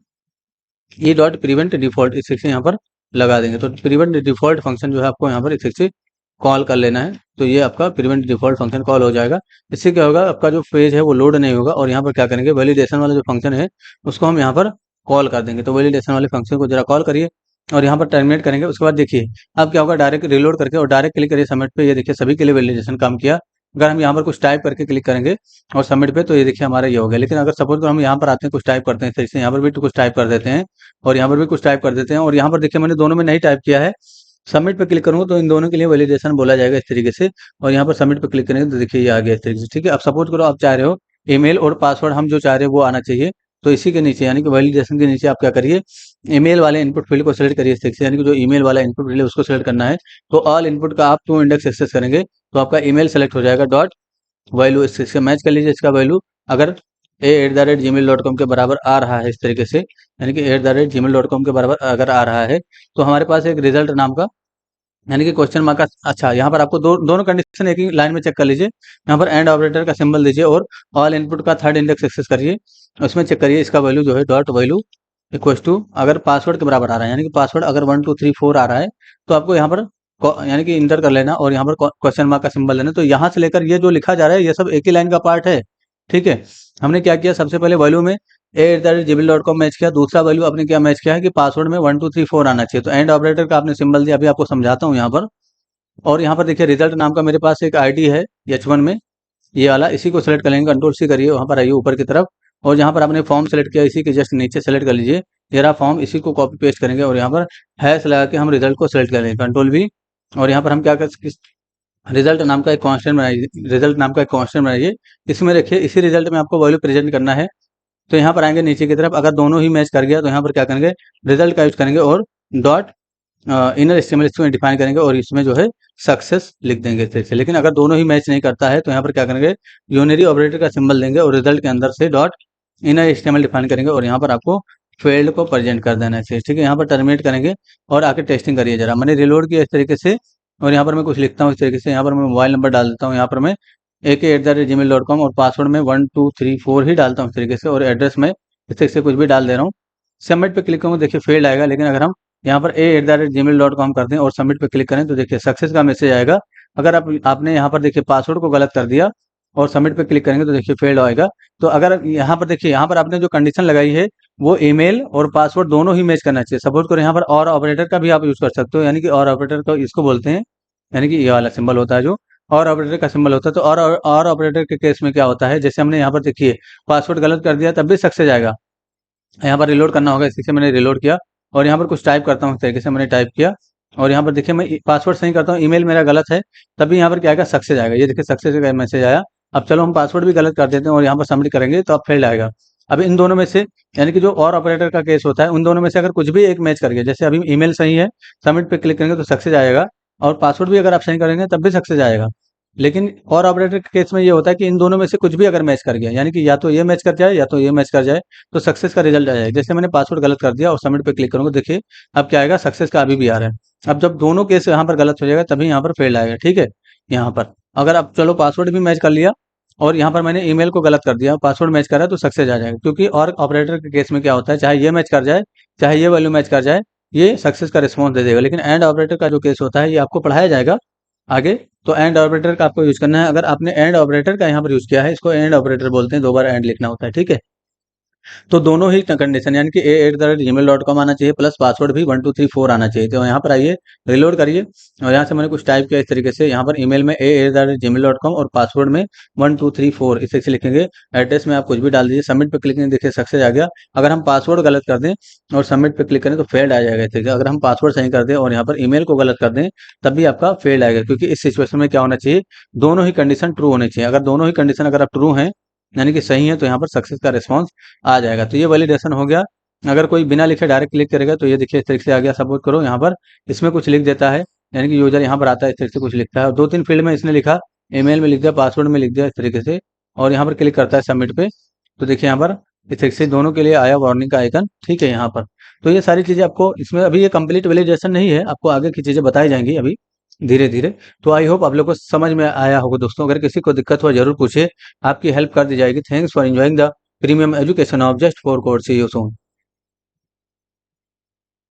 ई डॉट प्रिवेंट डिफॉल्ट इस से यहाँ पर लगा देंगे। तो प्रिवेंट डिफॉल्ट फंक्शन जो है आपको यहाँ पर इस से कॉल कर लेना है। तो ये आपका प्रिवेंट डिफॉल्ट फंक्शन कॉल हो जाएगा। इससे क्या होगा, आपका जो पेज है वो लोड नहीं होगा। और यहाँ पर क्या करेंगे, वैलिडेशन वाला जो फंक्शन है उसको हम यहाँ पर कॉल कर देंगे। तो वैलिडेशन वाले फंक्शन को जरा कॉल करिए, और यहाँ पर टर्मिनेट करेंगे। उसके बाद देखिए अब क्या होगा, डायरेक्ट रिलोड करके और डायरेक्ट क्लिक करिए सबमिट पे। ये देखिए सभी के लिए वैलिडेशन काम किया। अगर हम यहाँ पर कुछ टाइप करके क्लिक करेंगे और सबमिट पे, तो ये देखिए हमारा ये हो गया। लेकिन अगर सपोज करो हम यहाँ पर आते हैं, कुछ टाइप करते हैं, जैसे यहाँ पर भी तो कुछ टाइप कर देते हैं, और यहाँ पर भी कुछ टाइप कर देते हैं, और यहाँ पर देखिए मैंने दोनों में नहीं टाइप किया है। सबमिट पे क्लिक करूंगा तो इन दोनों के लिए वैलिडेशन बोला जाएगा इस तरीके से। और यहाँ पर सबमिट पे क्लिक करेंगे तो देखिए ये आ गया इस तरीके से, ठीक है। अब सपोज करो आप चाह रहे हो ईमेल और पासवर्ड हम जो चाह रहे हो वो आना चाहिए। तो इसी के नीचे, यानी कि वैलिडेशन के नीचे आप क्या करिए, ईमेल वाले इनपुट फील्ड को सिलेक्ट करिए इस तरीके से, यानी कि जो ईमेल वाला इनपुट फील्ड है उसको सिलेक्ट करना है। तो ऑल इनपुट का आप 2 इंडेक्स एक्सेस करेंगे, तो आपका ईमेल सेलेक्ट हो जाएगा। डॉट वैल्यू इससे मैच कर लीजिए, इसका वैल्यू अगर a@gmail.com के बराबर आ रहा है इस तरीके से, यानी कि @gmail.com के बराबर अगर आ रहा है, तो हमारे पास एक रिजल्ट नाम का, यानी कि क्वेश्चन मार्क का, अच्छा यहाँ पर आपको दोनों कंडीशन एक ही लाइन में चेक कर लीजिए। यहाँ पर एंड ऑपरेटर का सिंबल दीजिए, और ऑल इनपुट का थर्ड इंडेक्स एक्सेस करिए, उसमें चेक करिए इसका वैल्यू जो है डॉट वैल्यू इक्वल टू अगर पासवर्ड के बराबर आ रहा है, यानी कि पासवर्ड अगर 1 2 3 4 आ रहा है, तो आपको यहाँ पर यानी कि इंटर कर लेना, और यहाँ पर क्वेश्चन मार्क का सिंबल लेना। तो यहाँ से लेकर ये जो लिखा जा रहा है ये सब एक ही लाइन का पार्ट है, ठीक है। हमने क्या किया, सबसे पहले वैल्यू में a@gmail.com मैच किया, दूसरा वैल्यू आपने क्या मैच किया है कि पासवर्ड में 1 2 3 4 आना चाहिए। तो एंड ऑपरेटर का आपने सिंबल दिया, अभी आपको समझाता हूँ यहाँ पर। और यहाँ पर देखिए रिजल्ट नाम का मेरे पास एक आईडी है H1 में, ये वाला, इसी को सेलेक्ट कर लेंगे, कंट्रोल सी करिए, वहाँ पर आइए ऊपर की तरफ, और जहाँ पर आपने फॉर्म सेलेक्ट किया इसी के जस्ट नीचे सेलेक्ट कर लीजिए, ये रहा फॉर्म, इसी को कॉपी पेस्ट करेंगे और यहाँ पर हैश लगा के हम रिजल्ट को सेलेक्ट करेंगे, कंट्रोल V। और यहाँ पर हम क्या कर, रिजल्ट नाम का एक कांस्टेंट बनाइए, रिजल्ट नाम का एक कांस्टेंट बनाइए, इसमें रखिए इसी रिजल्ट में आपको वैल्यू प्रेजेंट करना है। तो यहाँ पर आएंगे नीचे की तरफ, अगर दोनों ही मैच कर गया तो यहाँ पर क्या करेंगे, रिजल्ट का यूज करेंगे और डॉट इनर एस्टिमेट इसमें डिफाइन करेंगे और इसमें जो है सक्सेस लिख देंगे इस तरह से। लेकिन अगर दोनों ही मैच नहीं करता है तो यहाँ पर क्या करेंगे, यूनरी ऑपरेटर का सिंबल देंगे और रिजल्ट के अंदर से डॉट इनर एस्टिमेट डिफाइन करेंगे और यहाँ पर आपको फेल्ड को प्रेजेंट कर देना है, ठीक है। यहाँ पर टर्मिनेट करेंगे और आके टेस्टिंग करिए जरा। मैंने रिलोड किया इस तरीके से और यहाँ पर मैं कुछ लिखता हूँ इस तरीके से, यहाँ पर मैं मोबाइल नंबर डाल देता हूँ, यहाँ पर मैं AK@gmail.com और पासवर्ड में 1234 ही डालता हूँ इस तरीके से, और एड्रेस में इस तरीके से कुछ भी डाल दे रहा हूँ। सबमिट पे क्लिक करूँगा, देखिए फेल्ड आएगा। लेकिन अगर हम यहाँ पर A@gmail.com करते हैं और सबमिट पे क्लिक करें तो देखिए सक्सेस का मैसेज आएगा। अगर आपने यहाँ पर देखिए पासवर्ड को गलत कर दिया और सबमिट पे क्लिक करेंगे तो देखिए फेल्ड आएगा। तो अगर यहाँ पर देखिए, यहाँ पर आपने जो कंडीशन लगाई है वो ईमेल और पासवर्ड दोनों ही मैच करना चाहिए। सपोज करो यहाँ पर और ऑपरेटर का भी आप यूज कर सकते हो, यानी कि और ऑपरेटर का इसको बोलते हैं, यानी कि ये वाला सिंबल होता है जो और ऑपरेटर का सिंबल होता है। तो और ऑपरेटर के केस में क्या होता है, जैसे हमने यहाँ पर देखिए पासवर्ड गलत कर दिया तब भी सक्सेस आएगा। यहाँ पर रिलोड करना होगा, इसी से मैंने रिलोड किया और यहाँ पर कुछ टाइप करता हूँ, इस तरीके से मैंने टाइप किया और यहाँ पर देखिए मैं पासवर्ड सही करता हूँ, ईमेल मेरा गलत है, तभी यहाँ पर क्या आएगा, सक्सेस आएगा। ये देखिए सक्सेस का मैसेज आया। अब चलो हम पासवर्ड भी गलत कर देते हैं और यहाँ पर सबमिट करेंगे तो अब फेल्ड आएगा। अब इन दोनों में से, यानी कि जो और ऑपरेटर का केस होता है उन दोनों में से अगर कुछ भी एक मैच कर गया, जैसे अभी ईमेल सही है, सबमिट पे क्लिक करेंगे तो सक्सेस आएगा, और पासवर्ड भी अगर आप सही करेंगे तब भी सक्सेस आएगा। लेकिन और ऑपरेटर के केस में ये होता है कि इन दोनों में से कुछ भी अगर मैच कर गया, यानी कि या तो ये मैच कर जाए या तो ये मैच कर जाए, तो सक्सेस का रिजल्ट आ जाएगा। जैसे मैंने पासवर्ड गलत कर दिया और सबमिट पे क्लिक करूंगा, देखिए अब क्या आएगा, सक्सेस का अभी भी आ रहा है। अब जब दोनों केस यहाँ पर गलत हो जाएगा तभी यहाँ पर फेल्ड आएगा, ठीक है। यहाँ पर अगर आप चलो पासवर्ड भी मैच कर लिया और यहाँ पर मैंने ईमेल को गलत कर दिया, पासवर्ड मैच कर रहा है तो सक्सेस आ जाएगा। क्योंकि और ऑपरेटर के केस में क्या होता है, चाहे ये मैच कर जाए चाहे ये वैल्यू मैच कर जाए, ये सक्सेस का रिस्पॉन्स दे देगा। लेकिन एंड ऑपरेटर का जो केस होता है ये आपको पढ़ाया जाएगा आगे। तो एंड ऑपरेटर का आपको यूज करना है। अगर आपने एंड ऑपरेटर का यहाँ पर यूज किया है, इसको एंड ऑपरेटर बोलते हैं, दो बार एंड लिखना होता है, ठीक है। तो दोनों ही कंडीशन, यानी कि A@gmail.com आना चाहिए प्लस पासवर्ड भी 1234 आना चाहिए। तो यहाँ पर आइए, रिलोड करिए और यहाँ से मैंने कुछ टाइप किया इस तरीके से, यहाँ पर ईमेल में A@gmail.com और पासवर्ड में 1234 इस तरीके से लिखेंगे। एड्रेस में आप कुछ भी डाल दीजिए, सबमिट पे क्लिक करें, देखिए सक्सेस आ गया। अगर हम पासवर्ड गलत कर दें और सबमिट पे क्लिक करें तो फेल्ड आ जाएगा, ठीक है। अगर हम पासवर्ड सही कर दें और यहाँ पर ईमेल को गलत कर दें तब भी आपका फेल्ड आएगा, क्योंकि इस सिचुएशन में क्या होना चाहिए, दोनों ही कंडीशन ट्रू होनी चाहिए। अगर दोनों ही कंडीशन अगर आप ट्रू हैं, यानी कि सही है, तो यहाँ पर सक्सेस का रिस्पॉन्स आ जाएगा। तो ये वैलिडेशन हो गया। अगर कोई बिना लिखे डायरेक्ट क्लिक करेगा तो ये देखिए इस तरीके से आ गया। सपोज करो यहाँ पर इसमें कुछ लिख देता है, यानी कि यूजर यहाँ पर आता है इस तरीके से कुछ लिखता है और दो तीन फील्ड में इसने लिखा, ईमेल में लिख दिया, पासवर्ड में लिख दिया इस तरीके से, और यहाँ पर क्लिक करता है सबमिट पे, तो देखिए यहाँ पर इस तरीके से दोनों के लिए आया वार्निंग का आइकन, ठीक है यहाँ पर। तो ये सारी चीज़ें आपको इसमें, अभी ये कंप्लीट वैलिडेशन नहीं है, आपको आगे की चीज़ें बताई जाएंगी अभी धीरे धीरे। तो आई होप आप लोग को समझ में आया होगा दोस्तों। अगर किसी को दिक्कत हो जरूर पूछे, आपकी हेल्प कर दी जाएगी। Thanks for enjoying the premium education of just 4 course. See you soon.